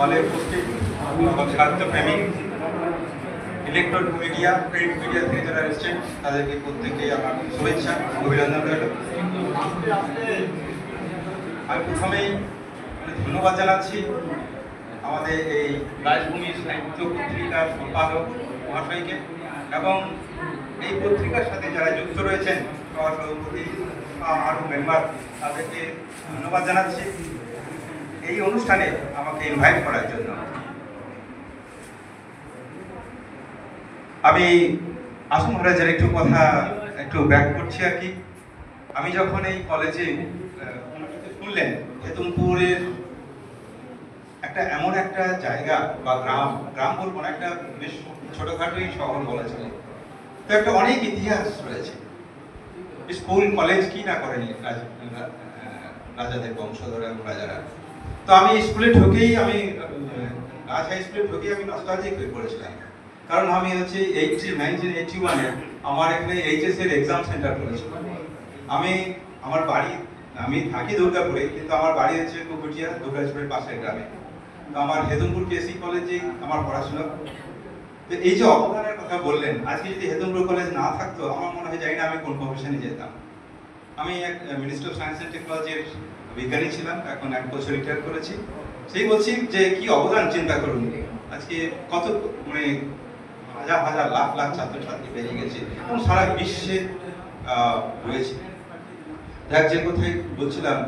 হলে উপস্থিত সাহিত্যপ্রেমী electronic media print media থেকে যারা এসেছেন তাদেরকে প্রত্যেককে আমার শুভেচ্ছা অভিনন্দন রইল। আমি প্রথমেই ধন্যবাদ জানাচ্ছি আমাদের এই রাজভূমি সাহিত্য পত্রিকার সম্পাদক মহাশয়কে এবং এই পত্রিকার সাথে যারা যুক্ত রয়েছেন সভাপতি আরও মেম্বার তাদেরকে ধন্যবাদ জানাচ্ছি এই অনুষ্ঠানে আমাকে ইনভাইট করার জন্য। আমি আসু মহারাজের একটু কথা একটু ব্যাক করছি আর কি। আমি যখন এই কলেজে শুনলেন হেতমপুরের একটা এমন একটা জায়গা বা গ্রাম বলবো না, একটা বেশ ছোটখাটোই শহর বলা চলে, তো একটা অনেক ইতিহাস রয়েছে। স্কুল কলেজ কি না করেনি রাজাদের বংশধর এবং রাজারা। তো আমি স্কুলে ঢুকেই আমি রাজ হাই স্কুলে ঢুকেই আমি নস্টালজিক হয়ে পড়েছিলাম, কারণ আমি হচ্ছে 1981-এ আমার এখানে এইচএস এর এক্সাম সেন্টার করেছিল। আমার বাড়ি, আমি থাকি দুর্গাপুরে, কিন্তু আমার বাড়ি হচ্ছে কুকুটিয়া, দুর্গাপুরের পাশের গ্রামে। তো আমার হেতমপুর কেসি কলেজে আমার পড়াশোনা। তো এই যে অবদানের কথা বললেন, আজকে যদি হেতমপুর কলেজ না থাকতো আমার মনে হয় জানি না আমি কোন প্রফেশনে যেতাম। আমি এক মিনিস্টার অফ সায়েন্স অ্যান্ড টেকনোলজির বিজ্ঞানী ছিলাম, এখন 1 বছর রিটায়ার করেছি। সেই বলছি যে কি অবদান, চিন্তা করুন আজকে কত মানে হাজার হাজার লাখ লাখ ছাত্রছাত্রী বেরিয়ে গেছে এবং সারা বিশ্বে রয়েছে। যাক, যে কথাই বলছিলাম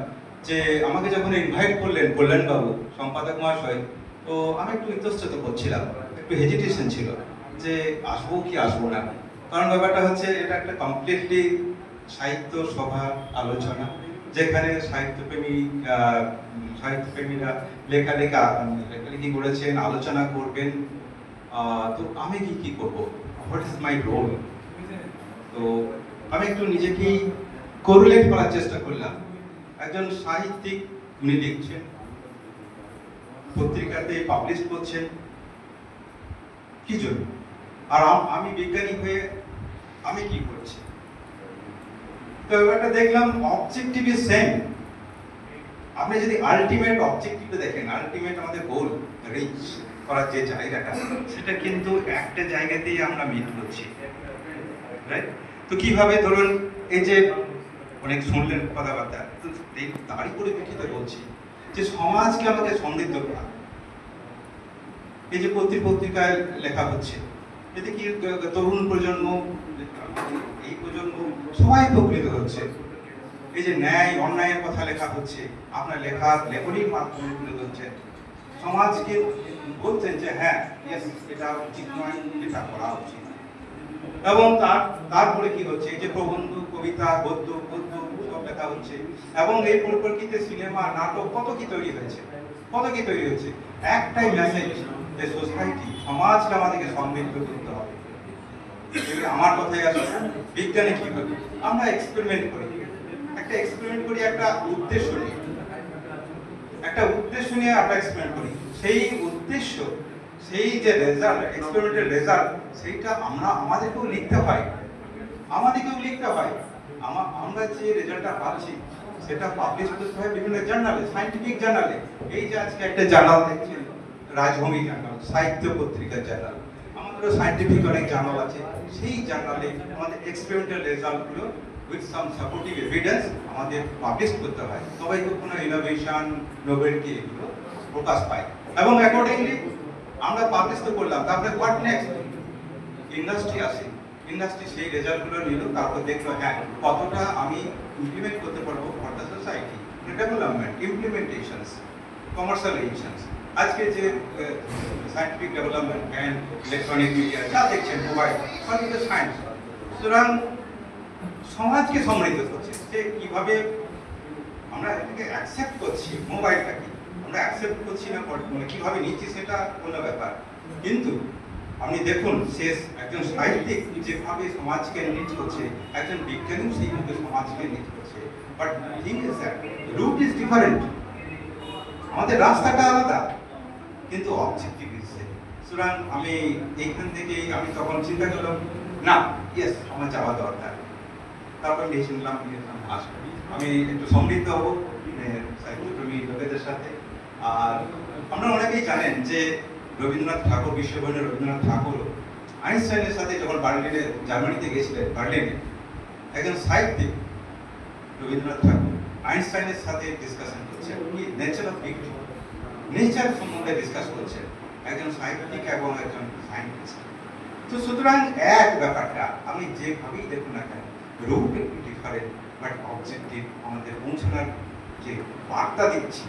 যে আমাকে যখন ইনভাইট করলেন কল্যাণবাবু সম্পাদক মহাশয়, তো আমি একটু ইতস্তত করছিলাম, একটু হেজিটেশন ছিল যে আসবো কি আসবো না। কারণ ব্যাপারটা হচ্ছে এটা একটা কমপ্লিটলি সাহিত্য সভা আলোচনা, যেখানে সাহিত্যপ্রেমীরা লেখালেখি করেছেন, আলোচনা করবেন। তো আমি কি করবো, হোয়াট ইজ মাই রোল? তো আমি একটু নিজেকেই কোরিলেট করার চেষ্টা করলাম। একজন সাহিত্যিক, উনি লিখছেন, পত্রিকাতে পাবলিশ করছেন, কি জন্য? আর আমি বিজ্ঞানী হয়ে আমি কি করছি? তো ব্যাপারটা দেখলাম অবজেক্টিভ ইজ সেম। আপনি যদি আলটিমেট অবজেক্টিভ দেখেন, আলটিমেট আমাদের গোল রিচ করার যে জায়গাটা, সেটা কিন্তু একটা জায়গাতেই আমরা মিট করছি, রাইট? তো কিভাবে, ধরুন এই যে অনেক শুনলেন কথাবার্তা, তো তারই পরিপ্রেক্ষিতে বলছি যে সমাজকে আমাকে সমৃদ্ধ করা। এই যে পত্রিকায় লেখা হচ্ছে, এতে কি তরুণ প্রজন্ম, এই প্রজন্ম সবাই উপকৃত হচ্ছে। এই যে ন্যায় অন্যায়ের কথা লেখা হচ্ছে, আপনার লেখনির মাধ্যমে তুলে ধরছেন, সমাজকে বলছেন যে হ্যাঁ এটা উচিত নয়, এটা করা উচিত। এবং তারপরে কি হচ্ছে, এই যে প্রবন্ধ, কবিতা, গদ্য সব লেখা হচ্ছে, এবং এই পরিপ্রেক্ষিতে সিনেমা, নাটক কত কি তৈরি হয়েছে। একটাই মেসেজ যে সোসাইটি, সমাজকে আমাদেরকে সমৃদ্ধ করতে হবে। আমার কথাই আসলে বিজ্ঞানে কি হবে, আমরা এক্সপেরিমেন্ট করি, একটা উদ্দেশ্য নিয়ে আমরা এক্সপেরিমেন্ট করি। সেই উদ্দেশ্য, সেই যে রেজাল্ট, এক্সপেরিমেন্টের রেজাল্ট, সেইটা আমাদেরকেও লিখতে হয়। আমরা যে রেজাল্টটা পাচ্ছি সেটা পাবলিশ করতে হয় বিভিন্ন জার্নালে, সায়েন্টিফিক জার্নালে। এই যে আজকে একটা জার্নাল দেখছেন, রাজভূমি জার্নাল, সাহিত্য পত্রিকার জার্নাল। আমাদেরও সায়েন্টিফিক অনেক জার্নাল আছে, সেই জার্নালে আমাদের এক্সপেরিমেন্টাল রেজাল্টগুলো উইথ সাম সাপোর্টিভ এভিডেন্স আমাদের পাবলিশ করতে হয়, তবেই তো কোনো ইনোভেশন, নোবেলটি এগুলো প্রকাশ পায়। এবং অ্যাকর্ডিংলি আমরা পাবলিশ তো করলাম, তারপরে হোয়াট নেক্সট? ইন্ডাস্ট্রি আসে, ইন্ডাস্ট্রি সেই রেজাল্টগুলো নিল, তারপর দেখলো হ্যাঁ কতটা আমি ইমপ্লিমেন্ট করতে পারবো ফর দ্য সোসাইটি, ডেভেলপমেন্ট, ইমপ্লিমেন্টেশনস, কমার্শিয়ালাইজেশনস। আজকে যে scientific development and electronic media যা দেখছেন, মোবাইল, সব কিন্তু সায়েন্স। সুতরাং সমাজকে সমৃদ্ধ করছে যে কিভাবে আমরা এটাকে অ্যাকসেপ্ট করছি, মোবাইলটাকে আমরা অ্যাকসেপ্ট করছি না, মানে কিভাবে নিচ্ছি সেটা কোনো ব্যাপার। কিন্তু আপনি দেখুন, শেষ একজন সাহিত্যিক যেভাবে সমাজকে নিজ করছে, একজন বিজ্ঞানীও সেইভাবে সমাজকে নিজ করছে। But thing is that root is different, আমাদের রাস্তাটা আলাদা, কিন্তু অবজেক্টিভ ইজ সেম। সুতরাং আমি এইখান থেকেই আমি তখন চিন্তা করলাম, না ইয়েস আমার যাওয়া দরকার। তারপর ডিসিশন নিলাম আসবো, আমি একটু সমৃদ্ধ হবো সাহিত্যপ্রেমী লোকেদের সাথে, আর আপনারা অনেকেই জানেন যে রবীন্দ্রনাথ ঠাকুর, বিশ্বকবি রবীন্দ্রনাথ ঠাকুর আইনস্টাইনের সাথে যখন বার্লিনে, জার্মানিতে গিয়েছিলেন, বার্লিনে একজন সাহিত্যিক রবীন্দ্রনাথ ঠাকুর আইনস্টাইনের সাথে ডিসকাশন করছেন কি নেচার অফ বিউটি, নেচার সম্বন্ধে ডিসকাস করছেন একজন সাহিত্যিক এবং একজন সায়েন্টিস্ট। তো সুতরাং এক ব্যাপারটা আপনি যেভাবেই দেখুন না কেন, রূপ একটু ডিফারেন্ট, বাট অবজেক্টিভ আমাদের পৌঁছানোর যে বার্তা দিচ্ছি,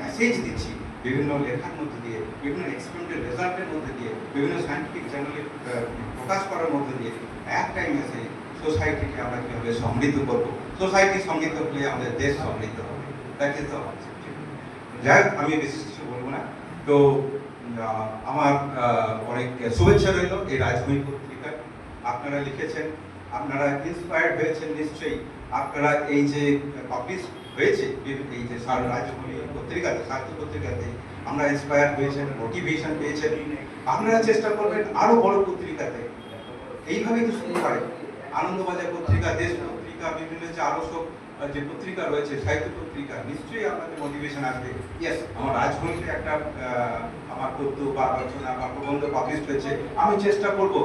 মেসেজ দিচ্ছি বিভিন্ন লেখার মধ্যে দিয়ে, বিভিন্ন এক্সপেরিমেন্টাল রেজাল্টের মধ্যে দিয়ে, বিভিন্ন সায়েন্টিফিক জার্নালে প্রকাশ করার মধ্যে দিয়ে একটাই মেসেজ, সোসাইটিকে আমরা কীভাবে সমৃদ্ধ করবো, সোসাইটি সমৃদ্ধ হলে আমাদের দেশ সমৃদ্ধ হবে। That is the objective. যাই হোক, আমি বেশি কিছু বলবো না। তো আমার অনেক শুভেচ্ছা রইল এই রাজভূমি পত্রিকা। আপনারা লিখেছেন, আপনারা ইন্সপায়ার্ড হয়েছেন নিশ্চয়ই। আপনারা এই যে পাবলিশ হয়েছে এই যে রাজভূমি পত্রিকাতে, সাহিত্য পত্রিকাতে আমরা ইন্সপায়ার হয়েছেন, মোটিভেশন পেয়েছেন। আপনারা চেষ্টা করবেন আরো বড় পত্রিকাতে, এইভাবেই তো শুরু করে। আনন্দবাজার পত্রিকা, দেশ পত্রিকা, বিভিন্ন যে আরো সব যে পত্রিকা রয়েছে, সাহিত্য পত্রিকা, নিশ্চয়ই আপনাদের মোটিভেশন আসবে। ইয়েস, আমার রাজভূমিতে একটা আমার পদ্য বা আলোচনা বা প্রবন্ধ পাবলিশ হয়েছে, আমি চেষ্টা করব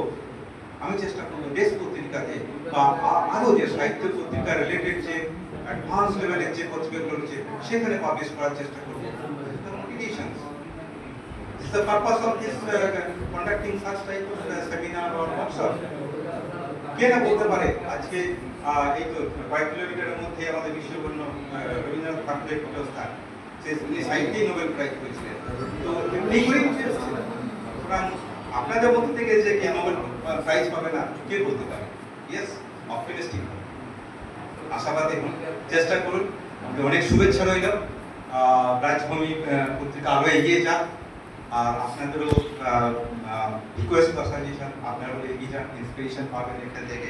দেশ পত্রিকাতে বা আরো যে সাহিত্য পত্রিকা রিলেটেড যে অ্যাডভান্স লেভেলের যে পত্রিকাগুলো রয়েছে সেখানে পাবলিশ করার চেষ্টা করব। Motivation is the purpose of this conducting such type of seminar or workshop. কে না বলতে পারে আজকে এই তো কয়েক কিলোমিটারের মধ্যে আমাদের বিশ্ববর্ণ রবীন্দ্রনাথ ঠাকুরের কবরস্থান, উনি সাহিত্যে নোবেল প্রাইজ পেয়েছিলেন। তো এই করেই উঠে এসেছে। সুতরাং আপনাদের মধ্যে থেকে যে কে নোবেল প্রাইজ পাবে না, কে বলতে পারে? ইয়েস, অপটিমিস্টিক, আশাবাদী হন, চেষ্টা করুন। অনেক শুভেচ্ছা রইল। রাজভূমি পত্রিকা আরো এগিয়ে যাক। আর আপনাদেরও রিকোয়েস্ট বা সাজেশন, আপনারাও এগিয়ে যান, ইন্সপিরেশন পাবেন এখান থেকে।